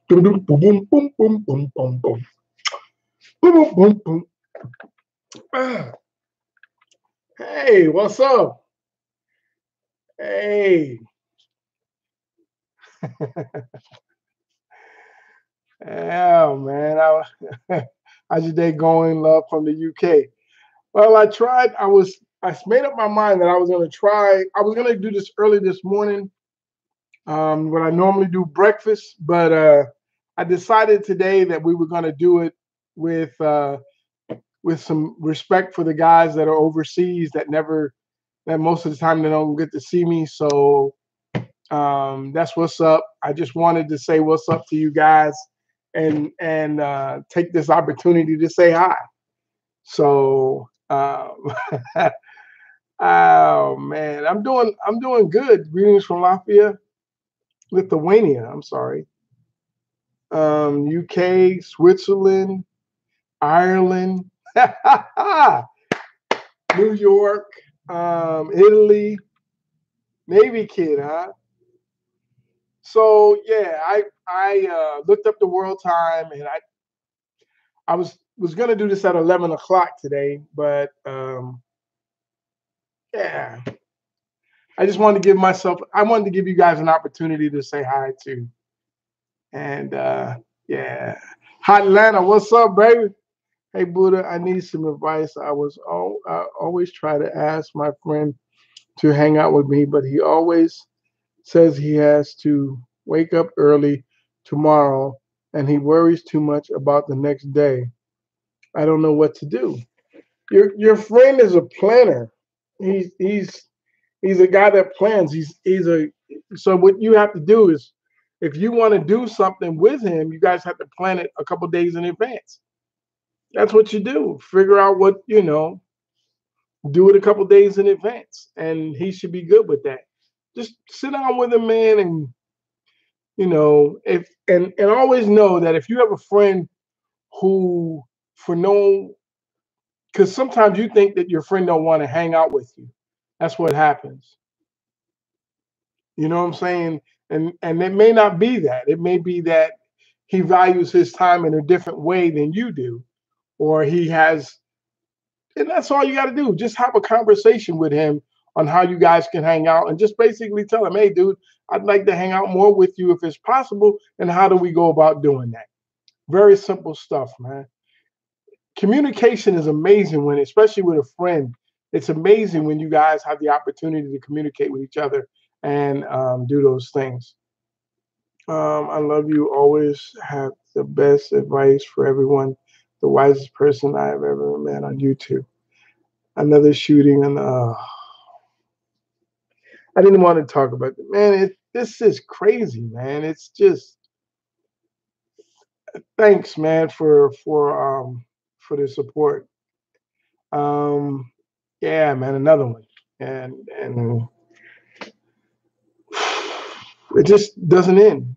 Boom, boom, boom, boom, boom, boom, boom, boom, boom, boom, boom. Ah, hey, what's up? Hey, yeah, man. How's your day going, love from the UK? Well, I tried. I made up my mind that I was gonna try. I was gonna do this early this morning, when I normally do breakfast, but I decided today that we were gonna do it with uh, with some respect for the guys that are overseas that most of the time they don't get to see me. So that's what's up. I just wanted to say what's up to you guys and take this opportunity to say hi. So oh man, I'm doing good. Greetings from Lithuania. I'm sorry. UK, Switzerland, Ireland, New York, Italy. Navy kid, huh? So yeah, I looked up the world time, and I was gonna do this at 11 o'clock today, but yeah, I wanted to give you guys an opportunity to say hi too, and yeah, Hot Atlanta, what's up, baby? Hey Buddha, I need some advice. I always try to ask my friend to hang out with me, but he always says he has to wake up early tomorrow, and he worries too much about the next day. I don't know what to do. Your friend is a planner. He's he's he's a guy that plans. He's a So what you have to do is, if you want to do something with him, you guys have to plan it a couple days in advance. That's what you do. Figure out do it a couple days in advance, and he should be good with that. Just sit down with him, man, and if and always know that if you have a friend who for no because sometimes you think that your friend don't want to hang out with you. That's what happens. You know what I'm saying? And it may not be that. It may be that he values his time in a different way than you do, or he has. And that's all you got to do. Just have a conversation with him on how you guys can hang out, and just basically tell him, "Hey, dude, I'd like to hang out more with you if it's possible. And how do we go about doing that?" Very simple stuff, man. Communication is amazing especially with a friend. It's amazing when you guys have the opportunity to communicate with each other and do those things. I love you. Always have the best advice for everyone. The wisest person I have ever met on YouTube. Another shooting, and I didn't want to talk about it, man. This is crazy, man. It's just thanks, man, for the support. Um, yeah, man, another one, and it just doesn't end.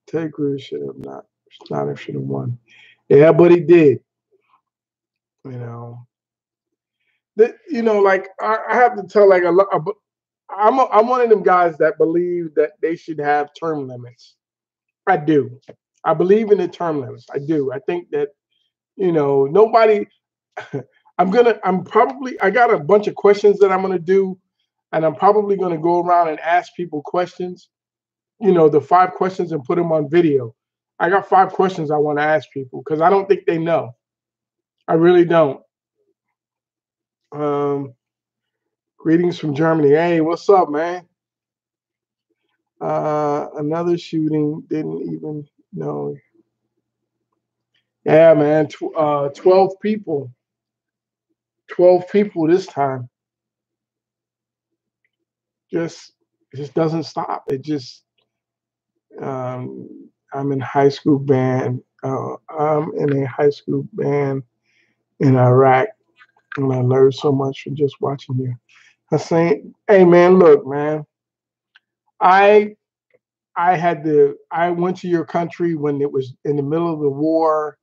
Ted Cruz should have not. Snyder should have won. Yeah, but he did. You know. Like I have to tell like a lot. I'm one of them guys that believe that they should have term limits. I do. I believe in the term limits. I do. I think that nobody. I got a bunch of questions that I'm gonna do, and I'm probably gonna go around and ask people questions. The 5 questions, and put them on video. I got 5 questions I want to ask people because I don't think they know. I really don't. Um, Greetings from Germany. Hey, what's up, man? Another shooting. Didn't even know. Yeah, man. 12 people. 12 people this time. Just it just doesn't stop. It just. I'm in high school band. I'm in a high school band in Iraq, and I learned so much from just watching you. I saying, hey man, look, man, I I went to your country when it was in the middle of the war,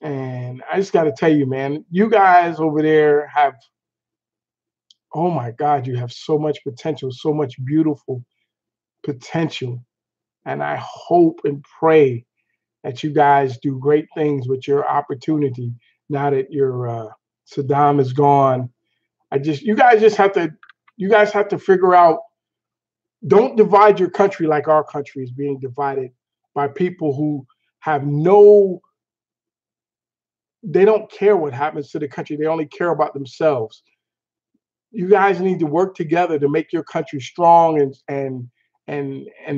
and I just got to tell you, man, you guys over there have, oh my God, you have so much potential, so much beautiful potential. And I hope and pray that you guys do great things with your opportunity now that your Saddam is gone. You guys have to figure out, don't divide your country like our country is being divided by people who have no, they don't care what happens to the country. They only care about themselves. You guys need to work together to make your country strong, and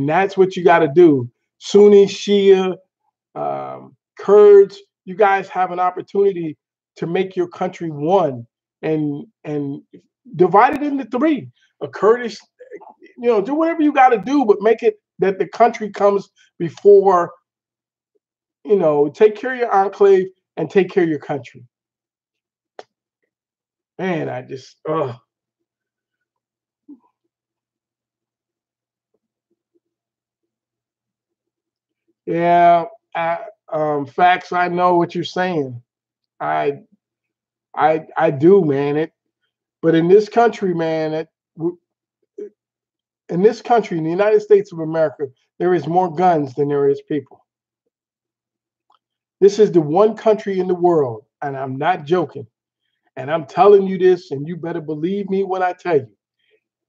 that's what you got to do. Sunni, Shia, Kurds, you guys have an opportunity to make your country one, and divide it into three. A Kurdish, do whatever you got to do, but make it that the country comes before. Take care of your enclave and take care of your country. Man, I just, yeah. Facts. I know what you're saying. I, I do, man. But in this country, man, in this country, in the United States of America, there is more guns than there is people. This is the one country in the world, and I'm not joking. And I'm telling you this, and you better believe me when I tell you.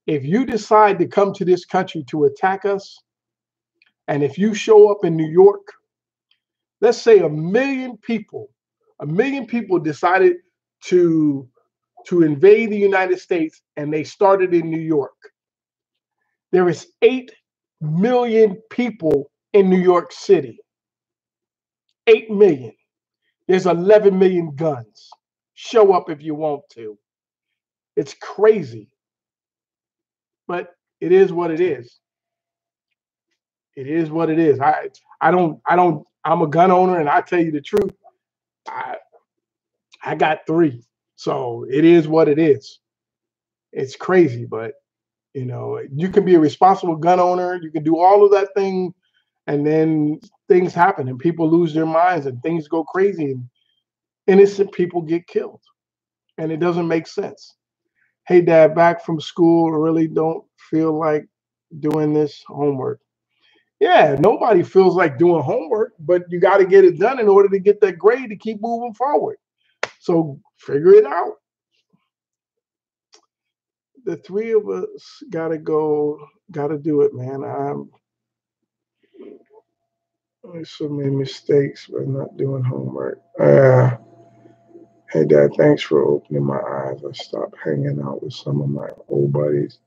If you decide to come to this country to attack us, and if you show up in New York, let's say a million people decided to invade the United States, and they started in New York. There is 8 million people in New York City. 8 million. There's 11 million guns. Show up if you want to. It's crazy. But it is what it is. It is what it is. I'm a gun owner, and I tell you the truth. I I got 3. So it is what it is. It's crazy, but you can be a responsible gun owner, you can do all of that thing, and then things happen and people lose their minds and things go crazy and innocent people get killed. And it doesn't make sense. Hey dad, back from school, really don't feel like doing this homework. Yeah, nobody feels like doing homework, but you got to get it done in order to get that grade to keep moving forward. So figure it out. The 3 of us gotta do it, man. There's so many mistakes by not doing homework. Hey dad, thanks for opening my eyes. I stopped hanging out with some of my old buddies.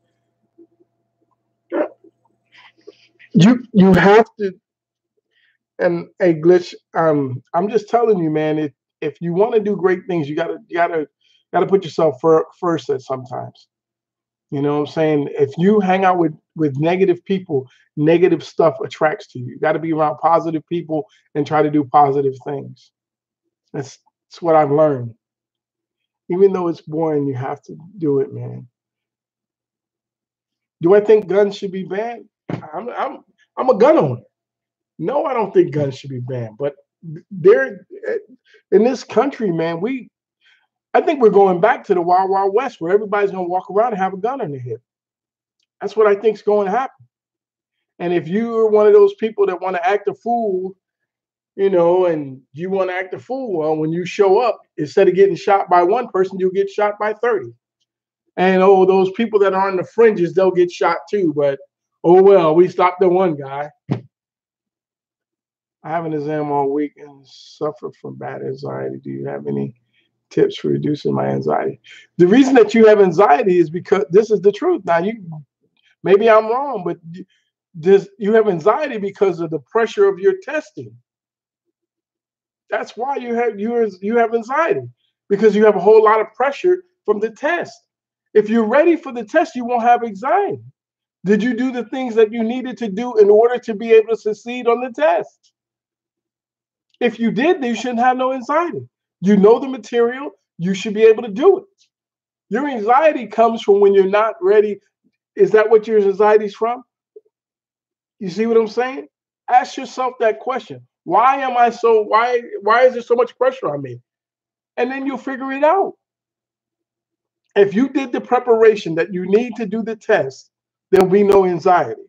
You have to, and a glitch. I'm just telling you, man. If you want to do great things, you gotta put yourself first at sometimes. You know what I'm saying? If you hang out with negative people, negative stuff attracts to you. You got to be around positive people and try to do positive things. That's what I've learned. Even though it's boring, you have to do it, man. Do I think guns should be banned? I'm a gun owner. No, I don't think guns should be banned. But there, in this country, man, I think we're going back to the Wild Wild West, where everybody's gonna walk around and have a gun in their hip. That's what I think's going to happen. And if you're one of those people that want to act a fool, and you want to act a fool, well, when you show up, instead of getting shot by one person, you'll get shot by 30. And those people that are on the fringes, they'll get shot too. But oh well, we stopped the one guy. I have an exam all week and suffer from bad anxiety. Do you have any tips for reducing my anxiety? The reason that you have anxiety is because this is the truth. Now, maybe I'm wrong, but you have anxiety because of the pressure of your testing. That's why you have anxiety, because you have a whole lot of pressure from the test. If you're ready for the test, you won't have anxiety. Did you do the things that you needed to do in order to be able to succeed on the test? If you did, then you shouldn't have no anxiety. You know the material, you should be able to do it. Your anxiety comes from when you're not ready. Is that what your anxiety is from? You see what I'm saying? Ask yourself that question. Why is there so much pressure on me? And then you'll figure it out. If you did the preparation that you need to do the test, there'll be no anxiety.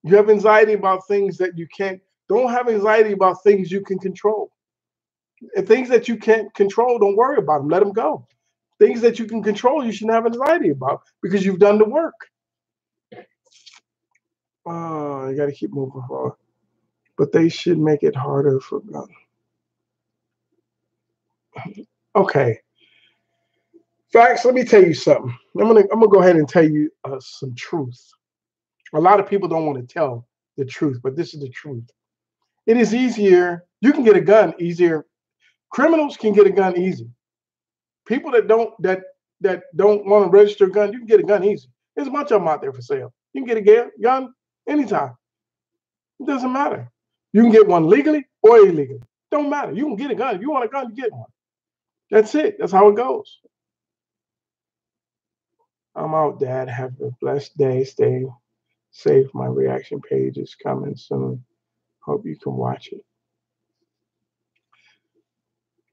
You have anxiety about things that you can't. Don't have anxiety about things you can control. And things that you can't control, don't worry about them. Let them go. Things that you can control, you shouldn't have anxiety about because you've done the work. Oh, you got to keep moving forward. But they should make it harder for them. Okay. Facts. Let me tell you something. I'm gonna go ahead and tell you some truth. A lot of people don't want to tell the truth, but this is the truth. It is easier. You can get a gun easier. Criminals can get a gun easy. People that don't want to register a gun, you can get a gun easy. There's a bunch of them out there for sale. You can get a gun anytime. It doesn't matter. You can get one legally or illegally. Don't matter. You can get a gun. If you want a gun, you get one. That's it. That's how it goes. I'm out, Dad. Have a blessed day. Stay safe. My reaction page is coming soon. Hope you can watch it.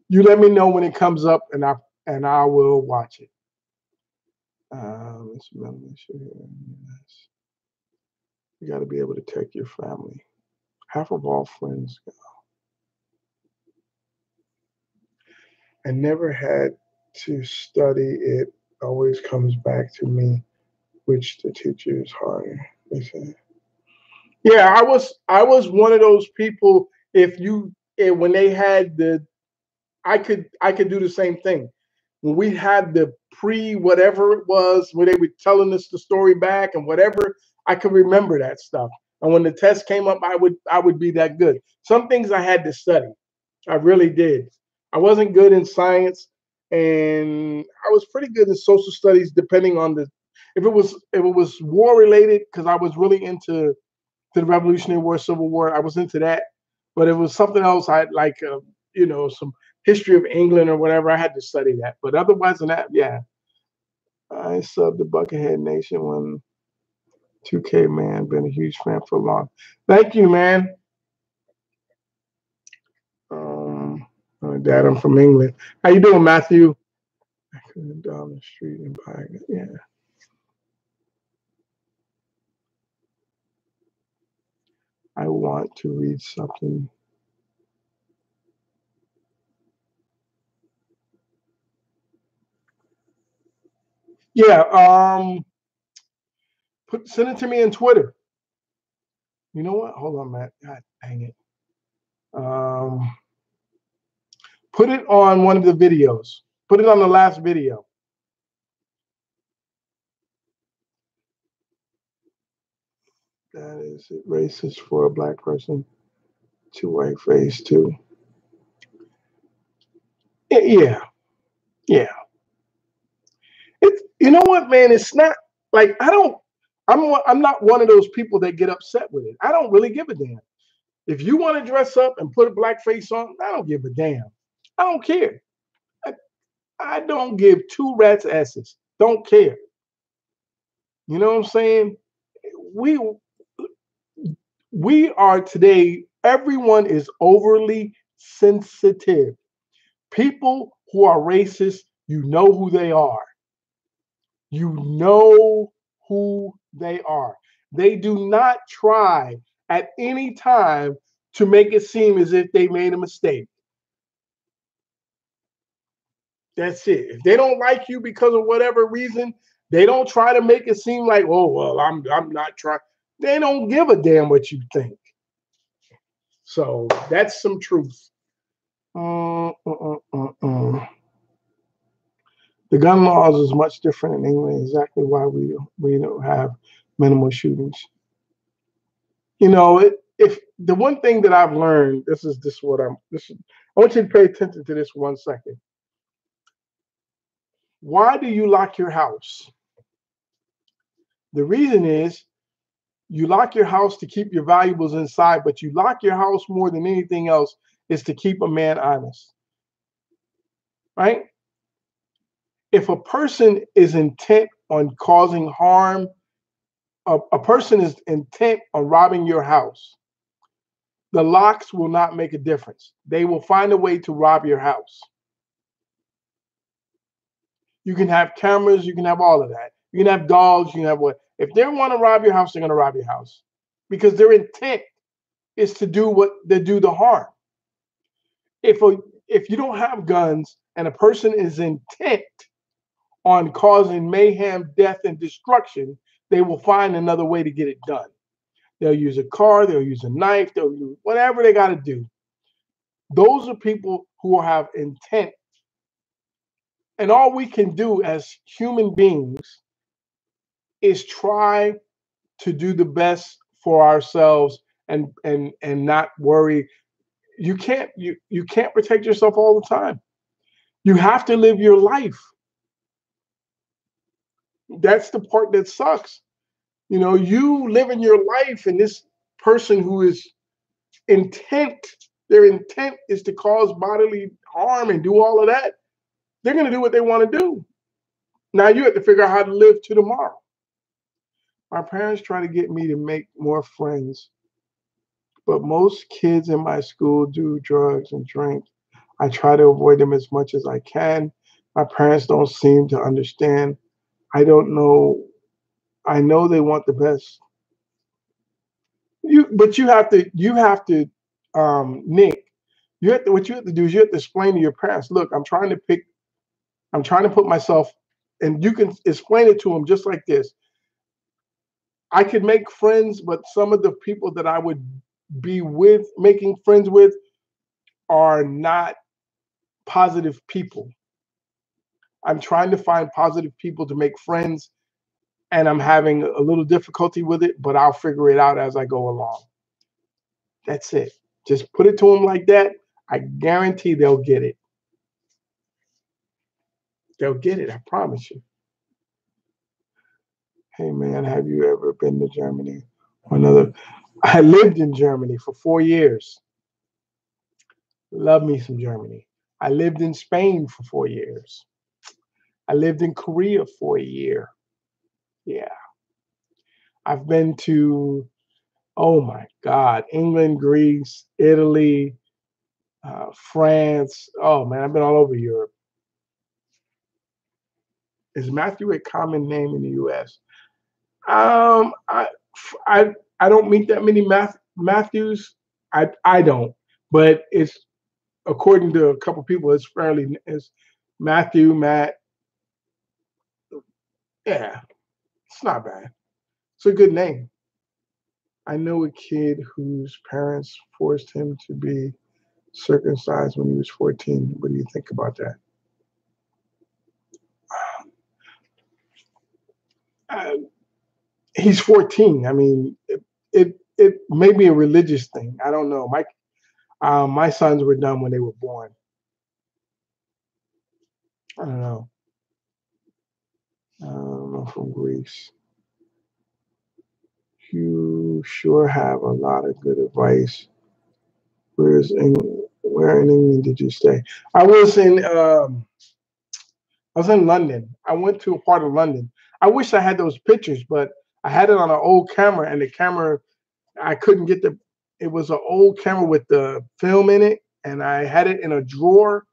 You let me know when it comes up, and I will watch it. You got to be able to take your family. Half of all friends go. I never had to study. It always comes back to me, which the teacher is harder. They say. Yeah, I was one of those people. When they had I could do the same thing. When we had the pre whatever it was, where they were telling us the story back and whatever, I could remember that stuff. And when the test came up, I would be that good. Some things I had to study. I really did. I wasn't good in science, and I was pretty good in social studies, depending on the if it was war related, because I was really into the Revolutionary War, Civil War. I was into that, but it was something else. I like, some history of England or whatever. I had to study that, but otherwise than that, yeah. I subbed the Buckethead Nation when 2K man. Been a huge fan for long. Thank you, man. Dad, I'm from England. How you doing, Matthew? I couldn't down the street and buy it. Yeah. I want to read something. Yeah. Send it to me on Twitter. You know what? Hold on, Matt. God dang it. Um, put it on one of the videos. Put it on the last video. That is it. Racist for a black person to white face too. Yeah, yeah. It's, you know what, man? It's not like I don't. I'm not one of those people that get upset with it. I don't really give a damn. If you want to dress up and put a black face on, I don't give a damn. I don't care. I, I don't give two rats asses. Don't care. You know what I'm saying? We we are today. Everyone is overly sensitive. People who are racist, you know who they are. You know who they are. They do not try at any time to make it seem as if they made a mistake. That's it. If they don't like you because of whatever reason, they don't try to make it seem like, oh well, I'm not trying. They don't give a damn what you think. So that's some truth. Uh, uh, uh, uh. The gun laws is much different in England. Exactly why we don't have minimal shootings. If the one thing that I've learned, this is what I'm. This is, I want you to pay attention to this 1 second. Why do you lock your house? The reason is you lock your house to keep your valuables inside, but you lock your house more than anything else is to keep a man honest, right? If a person is intent on causing harm, a person is intent on robbing your house, the locks will not make a difference. They will find a way to rob your house. You can have cameras, you can have all of that. You can have dogs, you can have what. If they want to rob your house, they're going to rob your house. because their intent is to do the harm. If if you don't have guns and a person is intent on causing mayhem, death, and destruction, they will find another way to get it done. They'll use a car, they'll use a knife, they'll use whatever they got to do. Those are people who have intent. And all we can do as human beings is try to do the best for ourselves and not worry. You can't protect yourself all the time. You have to live your life. That's the part that sucks. You living your life, and this person who is intent, their intent is to cause bodily harm and do all of that. They're going to do what they want to do. Now you have to figure out how to live to tomorrow. My parents try to get me to make more friends, but most kids in my school do drugs and drink. I try to avoid them as much as I can. My parents don't seem to understand. I don't know. I know they want the best. But you have to, Nick. What you have to do is you have to explain to your parents. Look, I'm trying to put myself, and you can explain it to them just like this. I could make friends, but some of the people that I would be with, making friends with, are not positive people. I'm trying to find positive people to make friends, and I'm having a little difficulty with it, but I'll figure it out as I go along. That's it. Just put it to them like that. I guarantee they'll get it. They'll get it. I promise you. Hey man, have you ever been to Germany? I lived in Germany for 4 years. Love me some Germany. I lived in Spain for 4 years. I lived in Korea for a year. Yeah. I've been to, oh my God, England, Greece, Italy, France. Oh man, I've been all over Europe. Is Matthew a common name in the U.S.? Um, I, I don't meet that many Matthews. I don't, but it's according to a couple people, it's Matthew, Matt. Yeah, it's not bad. It's a good name. I know a kid whose parents forced him to be circumcised when he was 14. What do you think about that? Uh, he's 14. I mean, it may be a religious thing. I don't know. My sons were done when they were born. I don't know. I'm from Greece. You sure have a lot of good advice. Where in England did you stay? I was in London. I went to a part of London. I wish I had those pictures, but I had it on an old camera, and the camera I couldn't get the. It was an old camera with the film in it, and I had it in a drawer.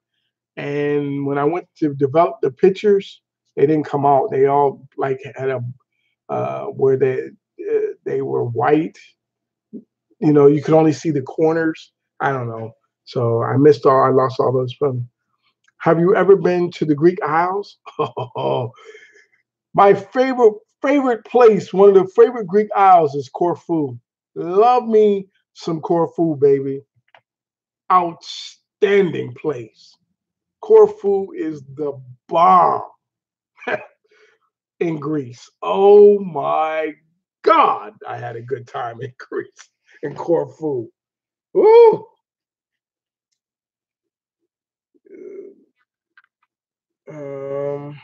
And when I went to develop the pictures, they didn't come out. They all like had a where they were white. You could only see the corners. I don't know. So I lost all those from. Have you ever been to the Greek Isles? Oh, my favorite place, one of the favorite Greek Isles is Corfu. Love me some Corfu, baby. Outstanding place. Corfu is the bomb in Greece. Oh my God, I had a good time in Greece, in Corfu. Ooh. Um,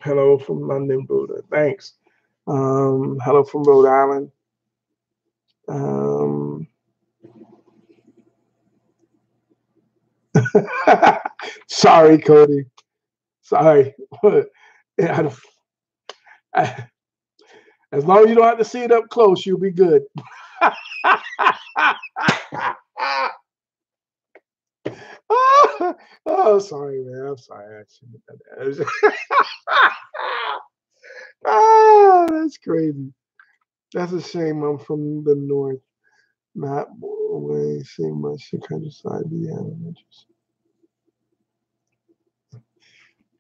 hello from London, Buddha. Thanks. Hello from Rhode Island. Um, sorry, Cody. Sorry. As long as you don't have to see it up close, you'll be good. Oh, sorry, man. I'm sorry. I shouldn't have done that. Oh, that's crazy. That's a shame. I'm from the north, not away. See much the countryside. Yeah,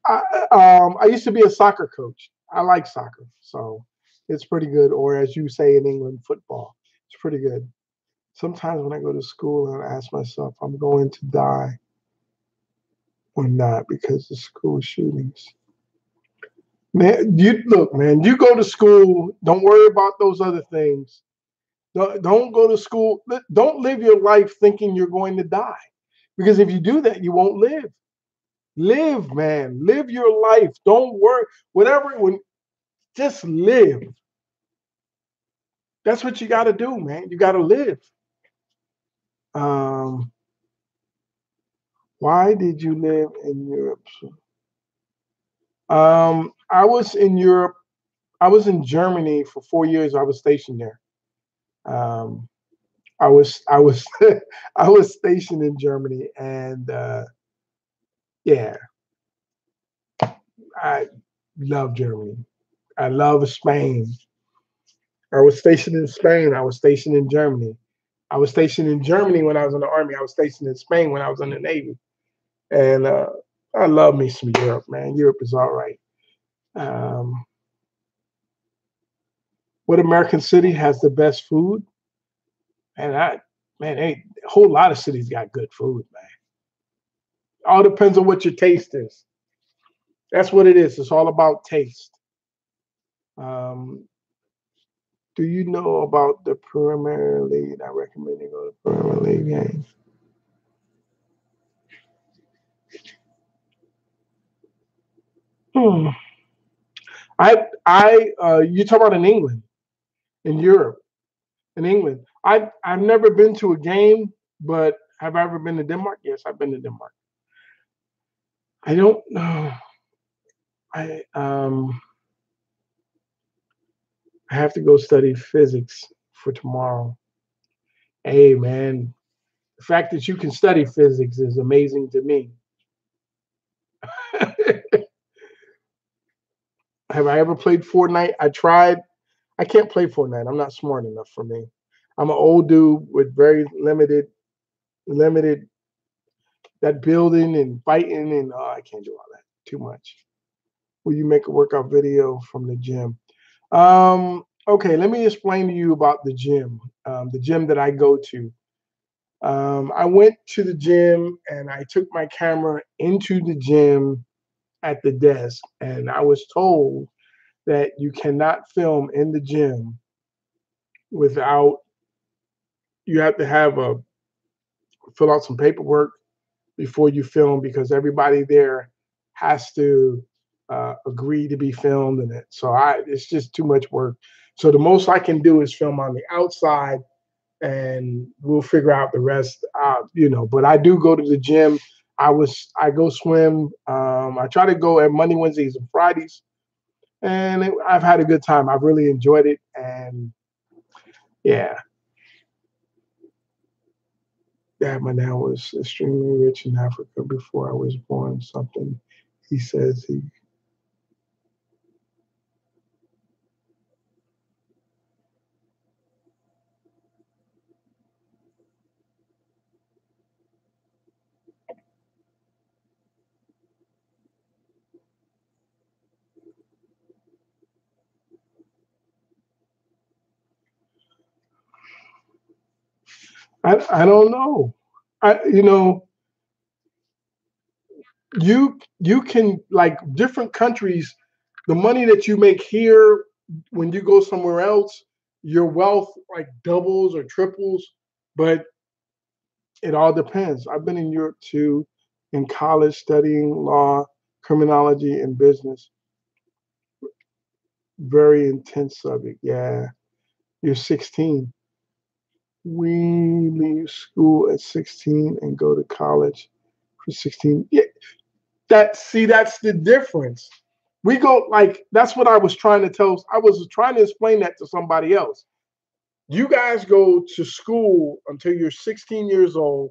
I used to be a soccer coach. I like soccer, so it's pretty good. Or as you say in England, football. It's pretty good. Sometimes when I go to school, I ask myself, I'm going to die or not because of school shootings. Man, you look, man. You go to school. Don't worry about those other things. Don't go to school. Don't live your life thinking you're going to die, because if you do that, you won't live. Live, man. Live your life. Don't worry. Whatever. When just live. That's what you got to do, man. You got to live. Um, why did you live in Europe? I was in Europe. I was in Germany for 4 years. I was stationed there. Um, I was I was stationed in Germany, and yeah, I love Germany. I love Spain. I was stationed in Spain. I was stationed in Germany. I was stationed in Germany when I was in the army. I was stationed in Spain when I was in the Navy. And I love me some Europe, man. Europe is all right. Um, what American city has the best food? And a whole lot of cities got good food, man. All depends on what your taste is. That's what it is. It's all about taste. Um, do you know about the Premier League? I recommend you go to Premier League games. Hmm. You talk about in England, in Europe, in England. I've never been to a game, but have I ever been to Denmark? Yes, I've been to Denmark. I don't know. I I have to go study physics for tomorrow. Hey man, the fact that you can study physics is amazing to me. Have I ever played Fortnite? I tried. I can't play Fortnite. I'm not smart enough for me. I'm an old dude with very limited that building and fighting, and I can't do all that. Too much. Will you make a workout video from the gym? Okay, let me explain to you about the gym that I go to. I went to the gym and I took my camera into the gym at the desk, and I was told that you cannot film in the gym without you have to have a fill out some paperwork before you film because everybody there has to agree to be filmed in it. So it's just too much work. So the most I can do is film on the outside, and we'll figure out the rest. But I do go to the gym. I go swim. I try to go at Monday, Wednesdays, and Fridays, and I've had a good time. I've really enjoyed it, and yeah, yeah. My dad was extremely rich in Africa before I was born. Something he says he I don't know. You know, you can like different countries, the money that you make here when you go somewhere else, your wealth like doubles or triples, but it all depends. I've been in Europe too, in college studying law, criminology, and business. Very intense subject. Yeah, you're 16. We leave school at 16 and go to college for 16. Yeah, that's the difference. We go like that's what I was trying to tell. I was trying to explain that to somebody else. You guys go to school until you're 16 years old,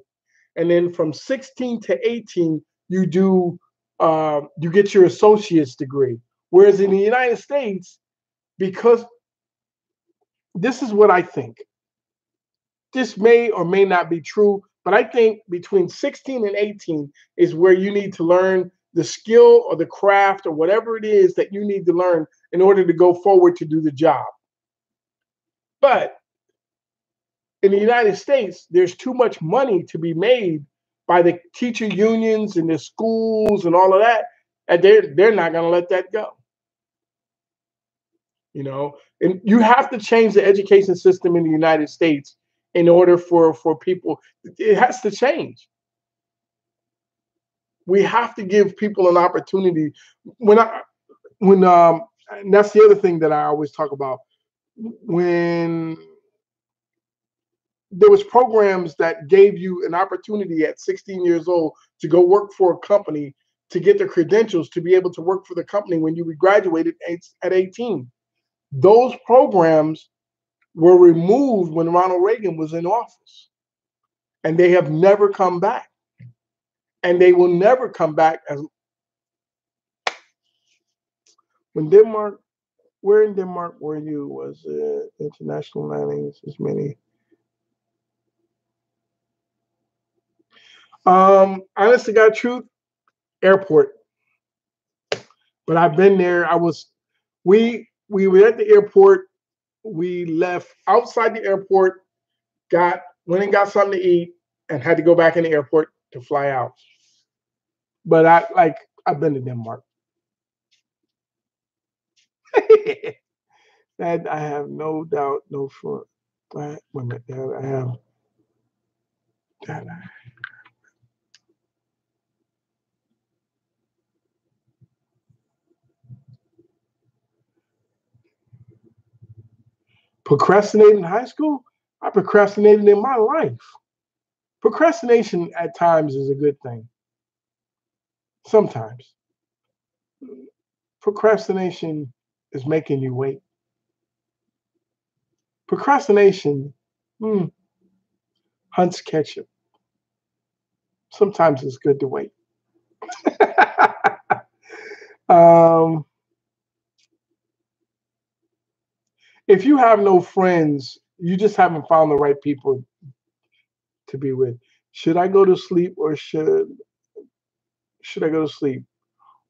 and then from 16 to 18, you get your associate's degree. Whereas in the United States, because this is what I think. This may or may not be true, but I think between 16 and 18 is where you need to learn the skill or the craft or whatever it is that you need to learn in order to go forward to do the job. But in the United States, there's too much money to be made by the teacher unions and the schools and all of that, and they're not going to let that go. And you have to change the education system in the United States in order for people. It has to change. We have to give people an opportunity. When I when and that's the other thing that I always talk about. When there was programs that gave you an opportunity at 16 years old to go work for a company to get the credentials to be able to work for the company when you graduated at 18. Those programs were removed when Ronald Reagan was in office, and they have never come back, and they will never come back. As when Denmark, where in Denmark were you? Was it international landings? As many. Honestly, got truth, airport. But I've been there. We were at the airport. We left outside the airport, went and got something to eat, and had to go back in the airport to fly out. But I've been to Denmark. That I have no doubt, no front. Wait a minute, I have that. Procrastinating in high school? I procrastinated in my life. Procrastination at times is a good thing. Sometimes. Procrastination is making you wait. Procrastination hunts ketchup. Sometimes it's good to wait. um, if you have no friends, you just haven't found the right people to be with. Should I go to sleep or should I go to sleep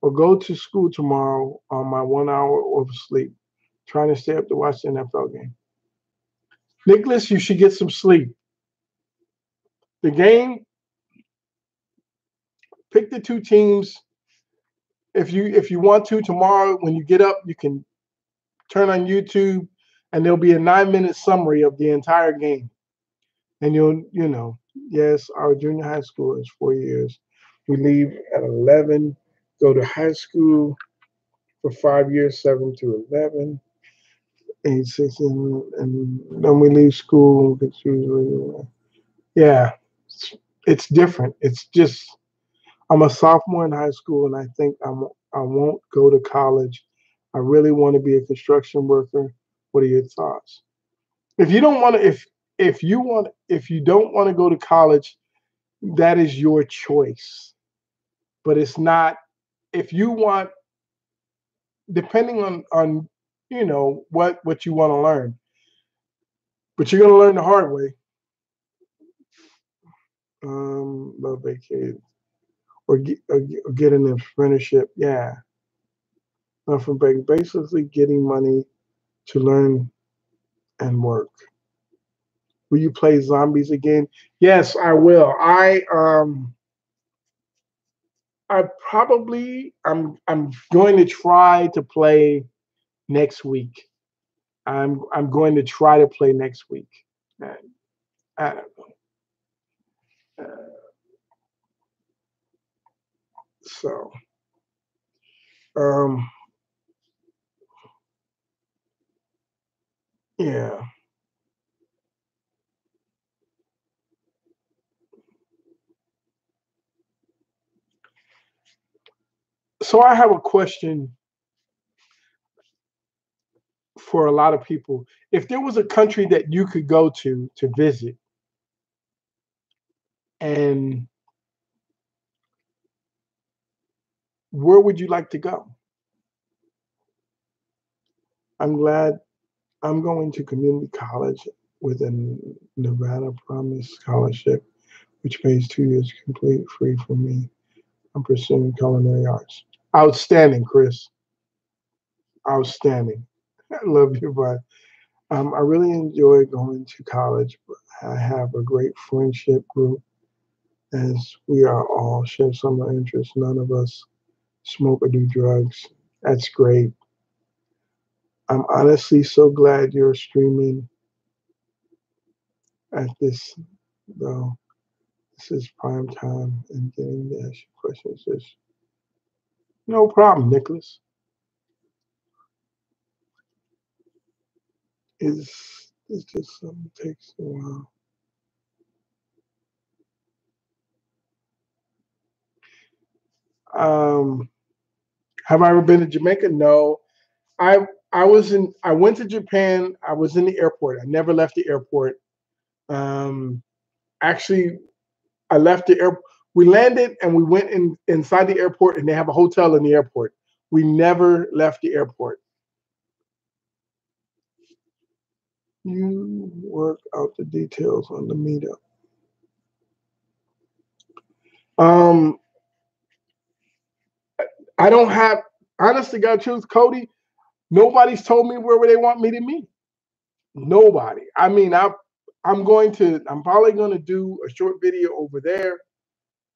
or go to school tomorrow on my 1 hour of sleep, trying to stay up to watch the NFL game? Nicholas, you should get some sleep. The game, pick the two teams. If you want to tomorrow when you get up, you can turn on YouTube and there'll be a 9-minute summary of the entire game. And yes, our junior high school is 4 years. We leave at 11, go to high school for 5 years, 7 to 11, 8, 6, and then we leave school. Yeah, it's different. It's just I'm a sophomore in high school, and I think I won't go to college. I really want to be a construction worker. What are your thoughts? If you don't want to, if you don't want to go to college, that is your choice. But it's not. If you want, depending on what you want to learn, but you're gonna learn the hard way. Love vacation or get an apprenticeship. Yeah, from basically getting money to learn and work. Will you play zombies again? Yes, I will. I'm going to try to play next week. I'm going to try to play next week. Uh, I don't know. So um, yeah. So I have a question for a lot of people. If there was a country that you could go to visit, and where would you like to go? I'm glad. I'm going to community college with a Nevada Promise scholarship, which pays 2 years complete free for me. I'm pursuing culinary arts. Outstanding, Chris. Outstanding. I love you, bud. I really enjoy going to college. I have a great friendship group as we are all share similar interests. None of us smoke or do drugs. That's great. I'm honestly so glad you're streaming at this, though. This is prime time and getting to ask you questions is no problem, Nicholas. Is it's just something takes a while. Um, have I ever been to Jamaica? No. I went to Japan. I was in the airport. I never left the airport. Um, actually, I left the airport. We landed and we went inside the airport, and they have a hotel in the airport. We never left the airport. You work out the details on the meetup. Um, I don't have, honest to God truth, Cody. Nobody's told me where they want me to meet. Nobody. I mean, I'm probably going to do a short video over there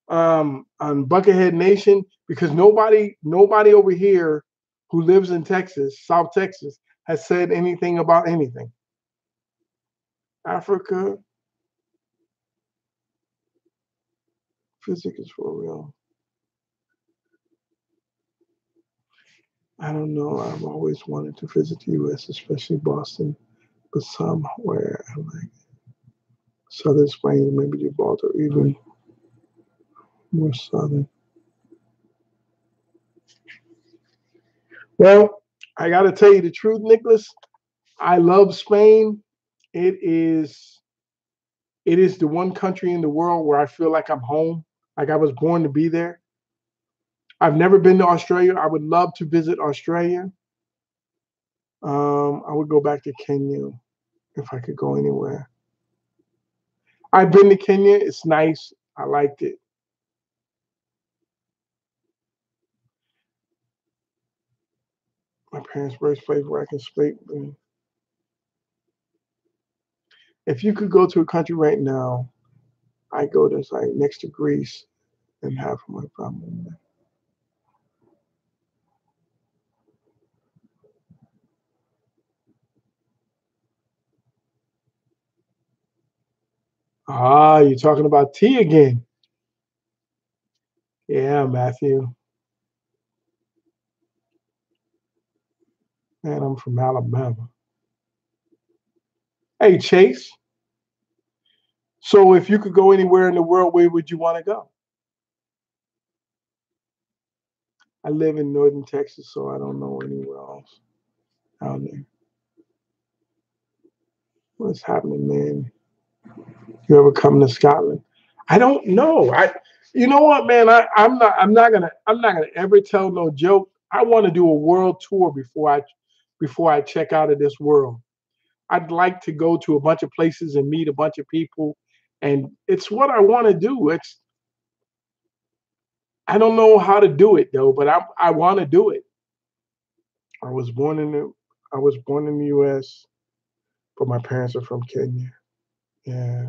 on Buckethead Nation because nobody over here who lives in Texas, South Texas, has said anything about anything. Africa, physics is for real. I don't know. I've always wanted to visit the U.S., especially Boston, but somewhere like southern Spain, maybe Gibraltar, even more southern. Well, I got to tell you the truth, Nicholas. I love Spain. It is it is the one country in the world where I feel like I'm home, like I was born to be there. I've never been to Australia. I would love to visit Australia. I would go back to Kenya if I could go anywhere. I've been to Kenya. It's nice. I liked it. My parents' birthplace where I can speak. If you could go to a country right now, I go to like next to Greece and half of my family. Ah, you're talking about tea again. Yeah, Matthew. Man, I'm from Alabama. Hey, Chase. So if you could go anywhere in the world, where would you want to go? I live in northern Texas, so I don't know anywhere else out there. What's happening, man? You ever come to Scotland? I don't know. You know what, man? I'm not gonna ever tell no joke. I want to do a world tour before I check out of this world. I'd like to go to a bunch of places and meet a bunch of people, and it's what I want to do. I don't know how to do it though, but I want to do it. I was born in the I was born in the U.S., but my parents are from Kenya. Yeah,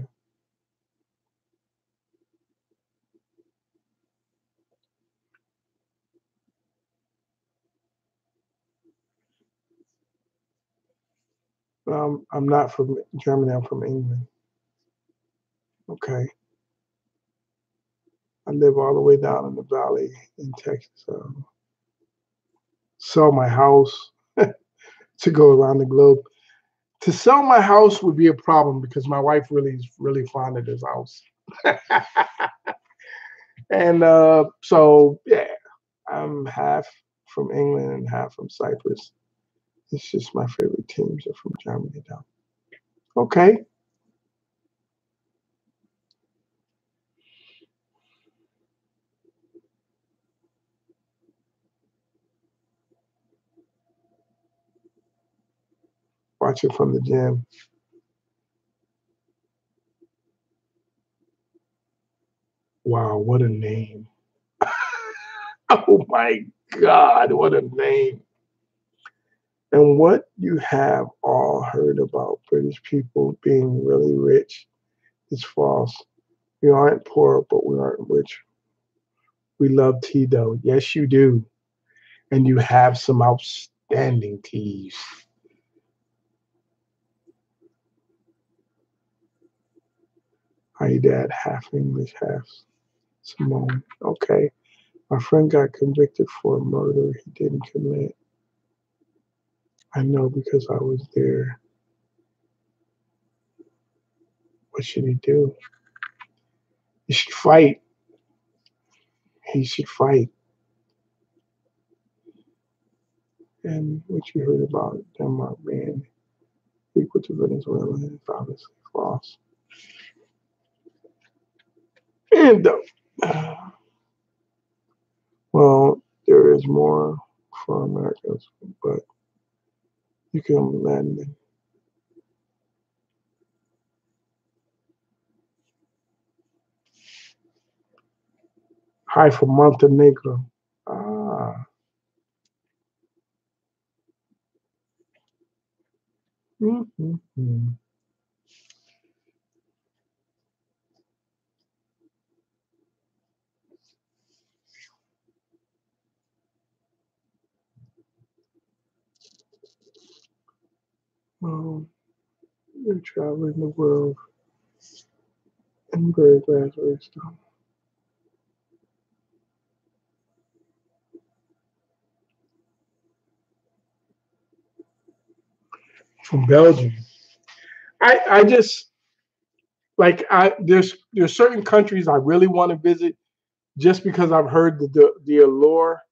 but I'm not from Germany. I'm from England. Okay, I live all the way down in the valley in Texas. Sell my house to go around the globe. To sell my house would be a problem because my wife really is really fond of this house, and so yeah, I'm half from England and half from Cyprus. It's just my favorite teams are from Germany now. Okay. watching from the gym. Wow, what a name. Oh my God, what a name. And what you have all heard about British people being really rich is false. We aren't poor, but we aren't rich. We love tea though. Yes, you do. And you have some outstanding teas. Hi, Dad, half English, half Simone. Okay. My friend got convicted for a murder he didn't commit. I know because I was there. What should he do? He should fight. He should fight. And what you heard about Denmark being equal to Venezuela is obviously false. And well, there is more for Americans, but you can imagine. Hi from Montenegro. Ah, mm-hmm. Well, you're traveling the world. I'm very glad for stuff. From Belgium. I just like there's certain countries I really want to visit just because I've heard the allure.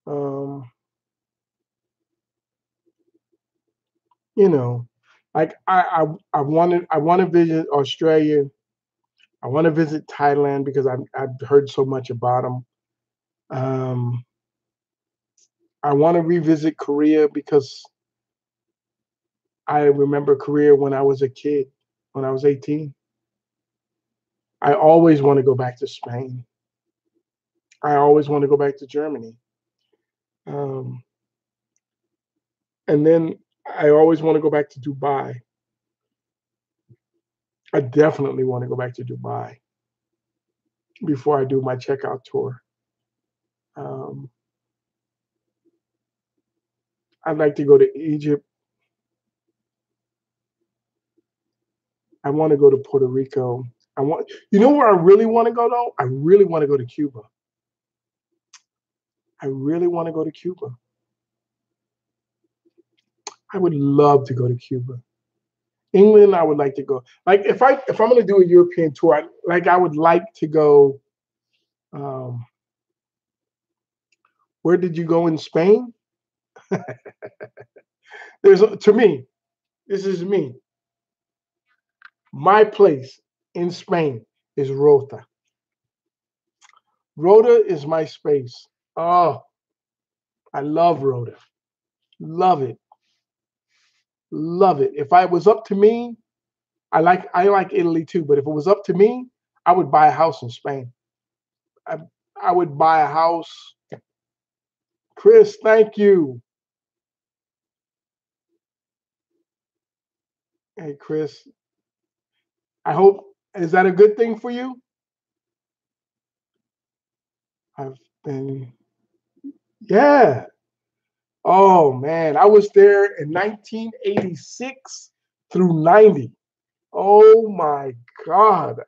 Um, you know, like I want to visit Australia. I want to visit Thailand because I've heard so much about them. Um, I want to revisit Korea because I remember Korea when I was a kid, when I was 18. I always want to go back to Spain. I always want to go back to Germany. Um, and then I always want to go back to Dubai. I definitely want to go back to Dubai before I do my checkout tour. Um, I'd like to go to Egypt. I want to go to Puerto Rico. You know where I really want to go though? I really want to go to Cuba. I really want to go to Cuba. I would love to go to Cuba. England, I would like to go. Like if I'm gonna do a European tour, I would like to go. Um, where did you go in Spain? There's to me, this is me. My place in Spain is Rota. Rota is my space. Oh, I love Rota. Love it. Love it. If I was up to me, I like Italy too, but if it was up to me, I would buy a house in Spain. I, I would buy a house. Chris, thank you. Hey Chris, I hope is that a good thing for you? I've been yeah. Oh man, I was there in 1986 through 90. Oh my God.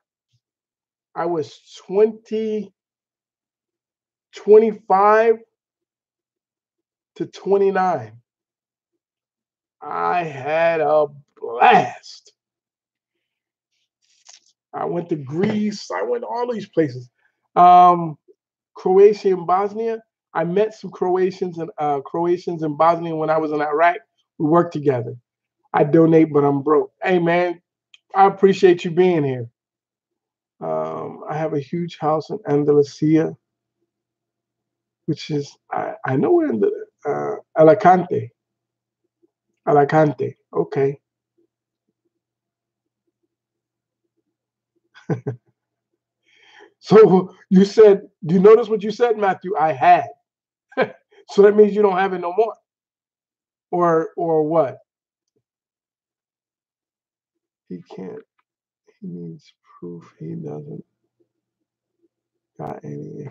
I was 25 to 29. I had a blast. I went to Greece. I went to all these places. Um, Croatia and Bosnia. I met some Croatians in Bosnia when I was in Iraq. We worked together. I donate, but I'm broke. Hey man, I appreciate you being here. I have a huge house in Andalusia, which is I know where Alicante. Alicante. Okay. So you said, do you notice what you said, Matthew? I had. So that means you don't have it no more. Or what? He can't. He needs proof he doesn't got any.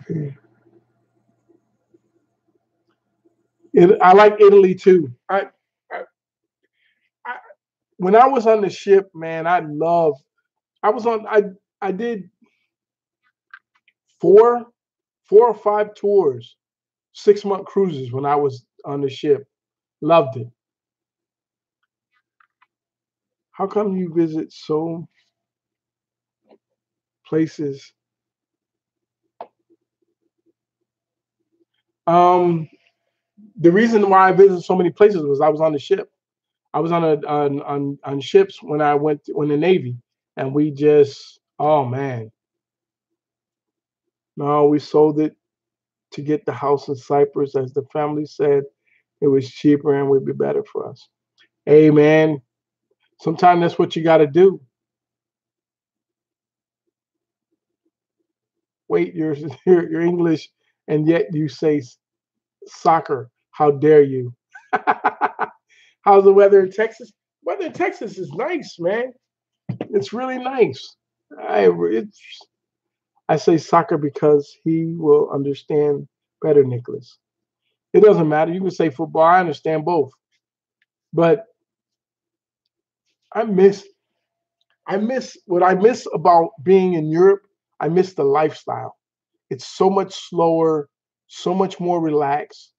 I like Italy too. I when I was on the ship, man, I love. I was on. I did four, 4 or 5 tours, 6 month cruises when I was on the ship. Loved it. How come you visit so places? Um, the reason why I visited so many places was I was on the ship. I was on ships when I went when the Navy, and we just oh man, no, we sold it to get the house in Cyprus, as the family said it was cheaper and would be better for us. Hey man, sometimes that's what you got to do. Wait, you're English, and yet you say soccer. How dare you? How's the weather in Texas? Weather in Texas is nice, man. It's really nice. It's I say soccer because he will understand better, Nicholas. It doesn't matter. You can say football. I understand both. But I miss I miss what I miss about being in Europe. I miss the lifestyle. It's so much slower, so much more relaxed.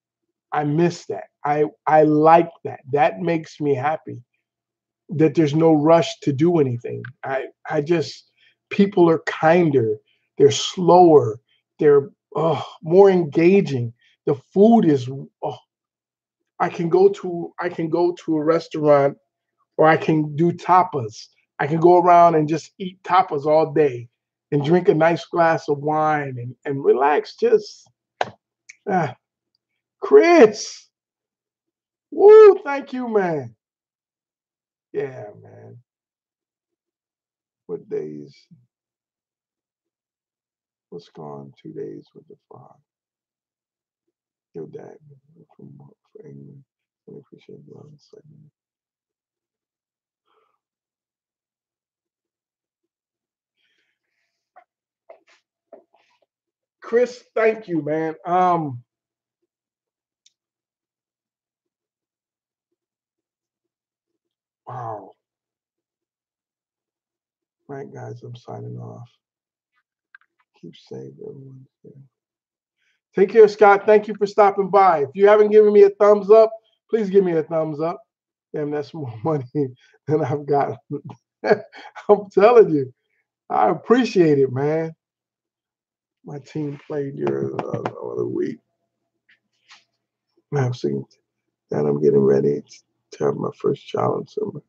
I miss that. I like that. That makes me happy that there's no rush to do anything. I just people are kinder, they're slower, they're more engaging. The food is oh, I can go to a restaurant or I can do tapas. I can go around and just eat tapas all day and drink a nice glass of wine and relax. Just ah, Chris, woo, thank you, man. Yeah, man. What days? What's gone 2 days with the fog? Your dad from for England. I appreciate the love segment. Chris, thank you, man. Wow. Right, guys, I'm signing off. Keep safe, everyone. Yeah. Take care, Scott. Thank you for stopping by. If you haven't given me a thumbs up, please give me a thumbs up. Damn, that's more money than I've got. I'm telling you, I appreciate it, man. My team played your other week. I'm seeing that I'm getting ready to have my first child in summer.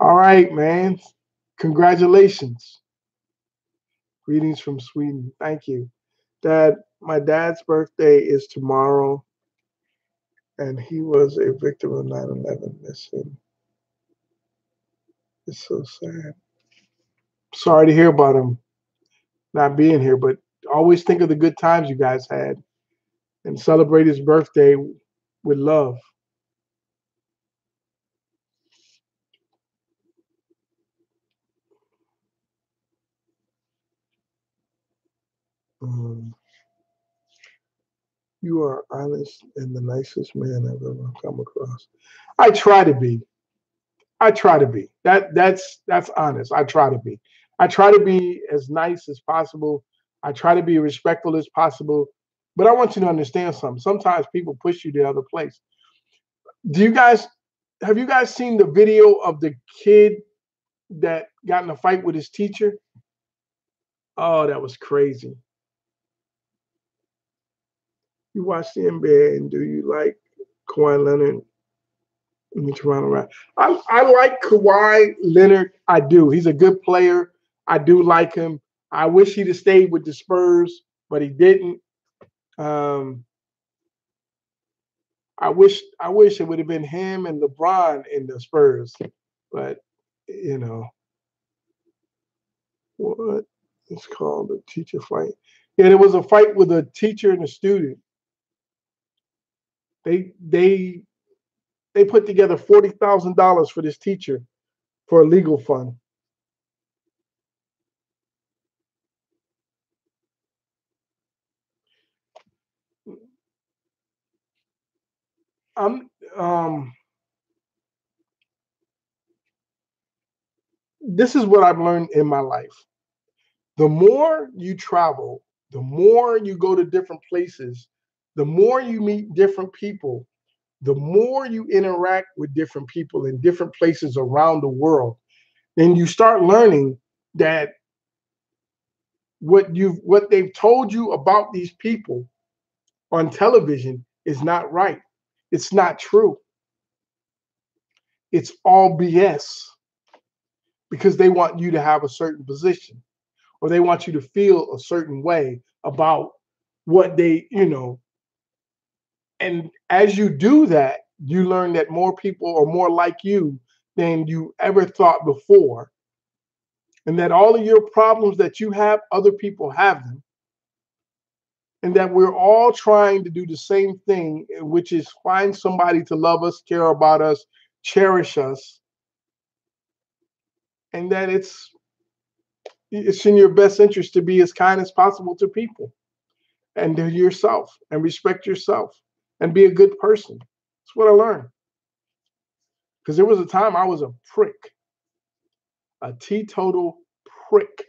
All right, man. Congratulations. Greetings from Sweden. Thank you. Dad, my dad's birthday is tomorrow, and he was a victim of 9/11. Listen, it's so sad. Sorry to hear about him not being here, but always think of the good times you guys had and celebrate his birthday with love. Um, you are honest and the nicest man I've ever come across. I try to be. I try to be. That's honest. I try to be. I try to be as nice as possible. I try to be respectful as possible. But I want you to understand something. Sometimes people push you the other place. Do you guys have you guys seen the video of the kid that got in a fight with his teacher? Oh, that was crazy. You watch the NBA and do you like Kawhi Leonard in the Toronto Raptors? I like Kawhi Leonard. I do. He's a good player. I do like him. I wish he'd have stayed with the Spurs, but he didn't. Um, I wish it would have been him and LeBron in the Spurs, but you know what? It's called a teacher fight. Yeah, there was a fight with a teacher and a student. They they they put together $40,000 for this teacher for a legal fund. I'm This is what I've learned in my life. The more you travel, the more you go to different places, the more you meet different people, the more you interact with different people in different places around the world, then you start learning that what they've told you about these people on television is not right. It's not true. It's all BS because they want you to have a certain position or they want you to feel a certain way about what and as you do that, you learn that more people are more like you than you ever thought before, and that all of your problems that you have, other people have them, and that we're all trying to do the same thing, which is find somebody to love us, care about us, cherish us, and that it's in your best interest to be as kind as possible to people and to yourself and respect yourself and be a good person. That's what I learned. Because there was a time I was a prick, a teetotal prick.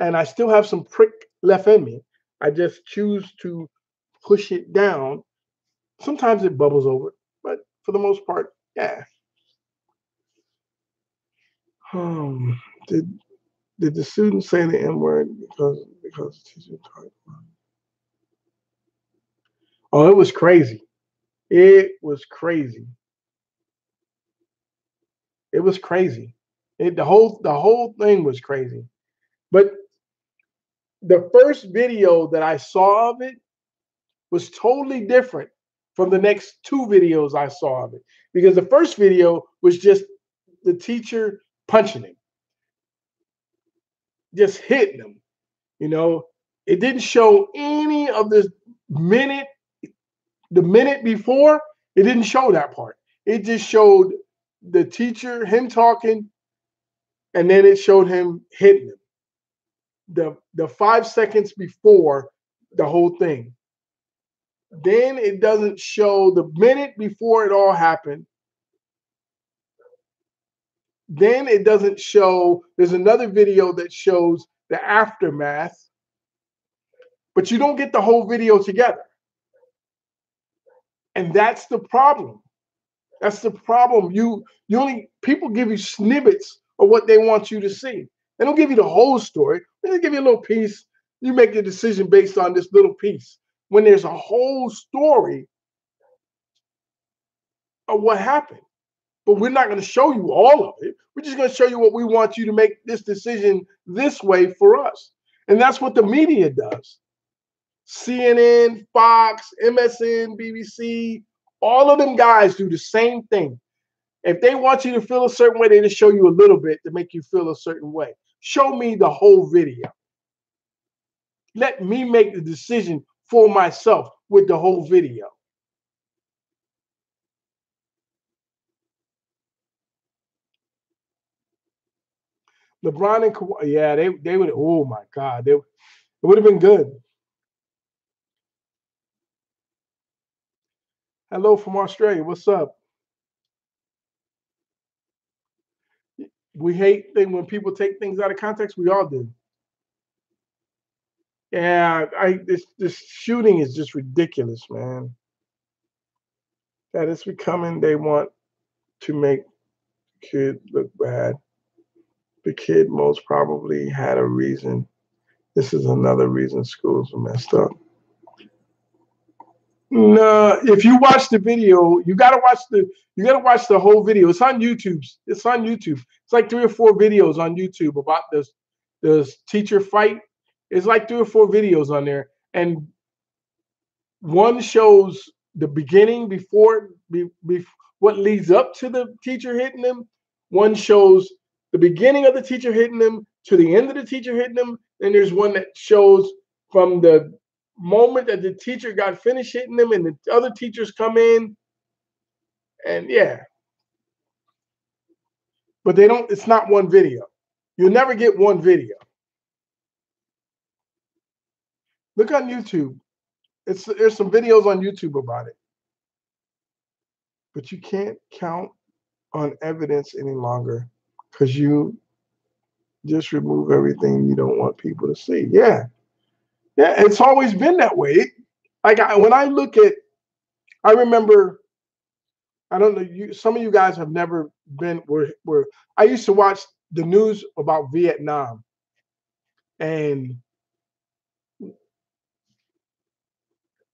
And I still have some prick left in me. I just choose to push it down. Sometimes it bubbles over, but for the most part, yeah. Um, did did the student say the N word because the teacher taught? Oh, it was crazy. It was crazy. It was crazy. The whole thing was crazy. But the first video that I saw of it was totally different from the next two videos I saw of it. Because the first video was just the teacher punching him, just hitting him. You know, it didn't show any of this minute, the minute before, it didn't show that part. It just showed the teacher, him talking, and then it showed him hitting him. The 5 seconds before the whole thing. Then it doesn't show the minute before it all happened. Then it doesn't show, there's another video that shows the aftermath, but you don't get the whole video together. And that's the problem. That's the problem. You only people give you snippets of what they want you to see. They don't give you the whole story. They give you a little piece. You make your decision based on this little piece. When there's a whole story of what happened. But we're not going to show you all of it. We're just going to show you what we want you to make this decision this way for us. And that's what the media does. CNN, Fox, MSN, BBC, all of them guys do the same thing. If they want you to feel a certain way, they just show you a little bit to make you feel a certain way. Show me the whole video. Let me make the decision for myself with the whole video. LeBron and Kawhi, yeah, they would. Oh my God, it would have been good. Hello from Australia. What's up? We hate things when people take things out of context. We all do. Yeah, this shooting is just ridiculous, man. That it's becoming. They want to make the kid look bad. The kid most probably had a reason. This is another reason schools are messed up. No, if you watch the video, you gotta watch the whole video. It's on YouTube. It's on YouTube. It's like 3 or 4 videos on YouTube about this teacher fight. It's like 3 or 4 videos on there, and one shows the beginning what leads up to the teacher hitting them. One shows the beginning of the teacher hitting them to the end of the teacher hitting them. Then there's one that shows from the moment that the teacher got finished hitting them and the other teachers come in. And yeah, but they don't, it's not one video. You'll never get one video. Look on YouTube. There's some videos on YouTube about it. But you can't count on evidence any longer because you just remove everything you don't want people to see. Yeah. Yeah, it's always been that way. When I look at, I remember, I don't know, some of you guys have never been where I used to watch the news about Vietnam, and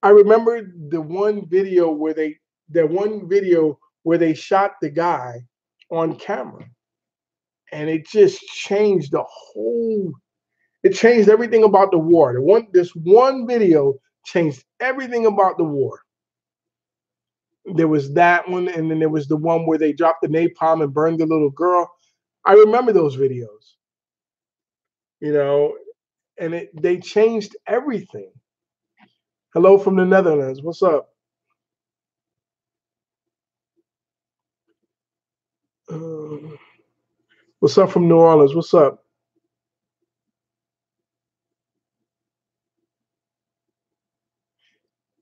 I remember one video where they shot the guy on camera, and it just changed it changed everything about the war. This one video changed everything about the war. There was that one, and then there was the one where they dropped the napalm and burned the little girl. I remember those videos, you know, and they changed everything. Hello from the Netherlands. What's up? Uh, what's up from New Orleans? What's up?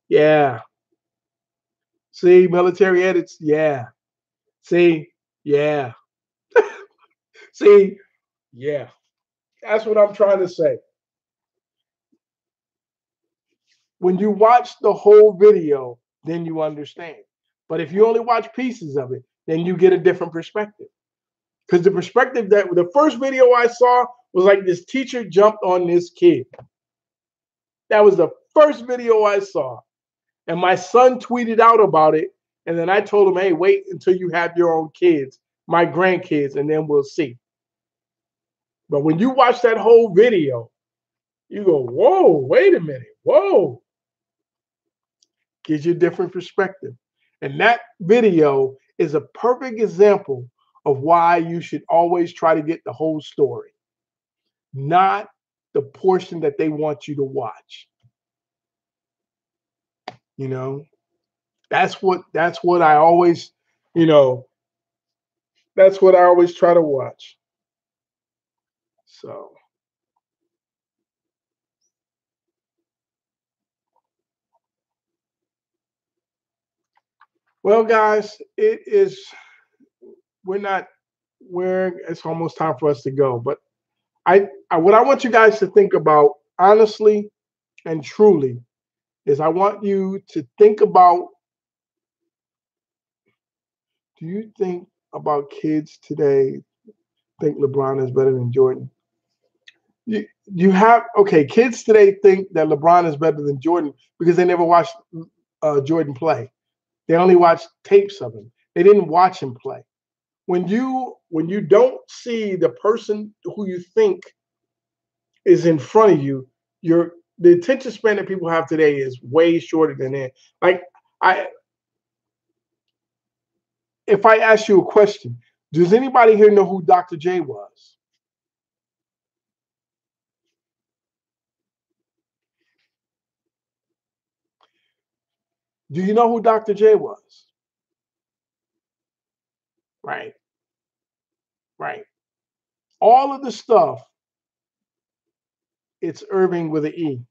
Yeah. See, military edits. Yeah. See, yeah. See, yeah. That's what I'm trying to say. When you watch the whole video, then you understand. But if you only watch pieces of it, then you get a different perspective. Because the perspective that the first video I saw was like this teacher jumped on this kid. That was the first video I saw. And my son tweeted out about it. And then I told him, hey, wait until you have your own kids, my grandkids, and then we'll see. But when you watch that whole video, you go, whoa, wait a minute, whoa. Gives you a different perspective. And that video is a perfect example of why you should always try to get the whole story, not the portion that they want you to watch. You know, that's what I always, you know, that's what I always try to watch. So, well, guys, we're not, it's almost time for us to go. But what I want you guys to think about, honestly and truly, is I want you to think about, do you think about kids today think LeBron is better than Jordan? You have, okay, kids today think that LeBron is better than Jordan because they never watched Jordan play. They only watched tapes of him. They didn't watch him play. When you don't see the person who you think is in front of you, the attention span that people have today is way shorter than that. Like I if I ask you a question, does anybody here know who Dr. J was? Do you know who Dr. J was? Right, right. All of the stuff, it's Irving with an E.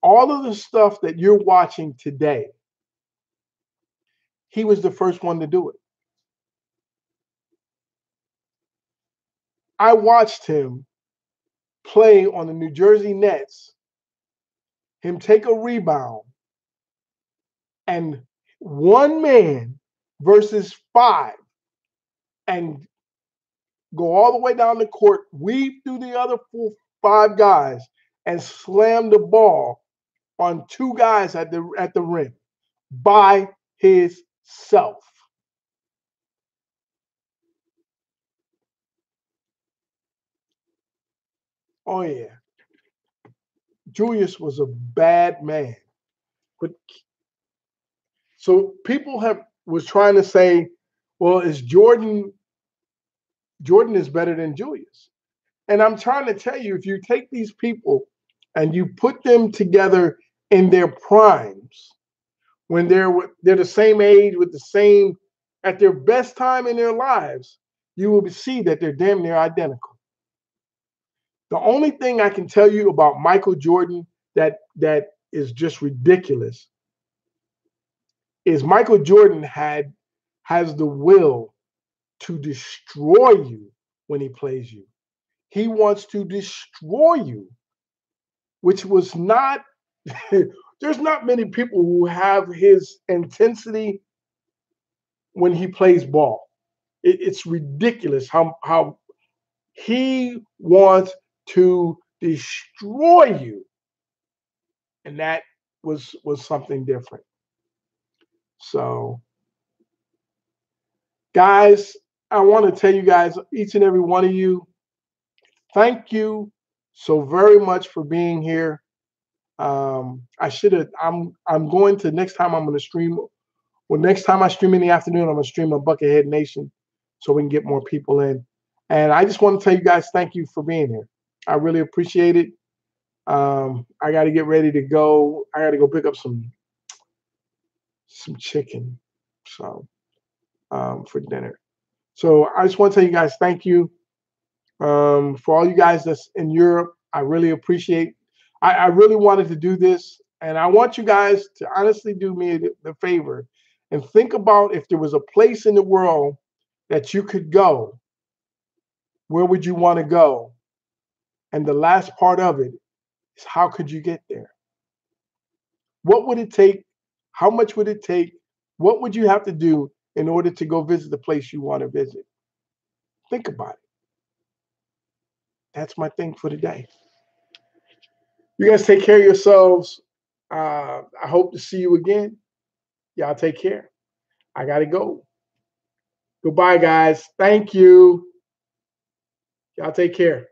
All of the stuff that you're watching today, he was the first one to do it. I watched him play on the New Jersey Nets, him take a rebound, and one man versus five, and go all the way down the court, weave through the other five guys, and slam the ball on two guys at the rim by himself. Oh yeah, Julius was a bad man, but So people have was trying to say, well, is Jordan is better than Julius? And I'm trying to tell you, if you take these people and you put them together in their primes, when they're the same age with the same at their best time in their lives, you will see that they're damn near identical. The only thing I can tell you about Michael Jordan that is just ridiculous is Michael Jordan has the will to destroy you when he plays you. He wants to destroy you, which was not there's not many people who have his intensity when he plays ball. It's ridiculous how he wants to destroy you, and that was something different. So, guys, I want to tell you guys, each and every one of you, thank you so very much for being here. I should have. I'm going to next time I'm going to stream. Well, next time I stream in the afternoon, I'm going to stream on Buckethead Nation so we can get more people in. And I just want to tell you guys, thank you for being here. I really appreciate it. I got to get ready to go. I got to go pick up some chicken, so for dinner. So I just want to tell you guys, thank you. For all you guys that's in Europe, I really appreciate. I really wanted to do this, and I want you guys to honestly do me the favor and think about if there was a place in the world that you could go. Where would you want to go? And the last part of it is how could you get there? What would it take? How much would it take? What would you have to do in order to go visit the place you want to visit? Think about it. That's my thing for today. You guys take care of yourselves. I hope to see you again. Y'all take care. I got to go. Goodbye, guys. Thank you. Y'all take care.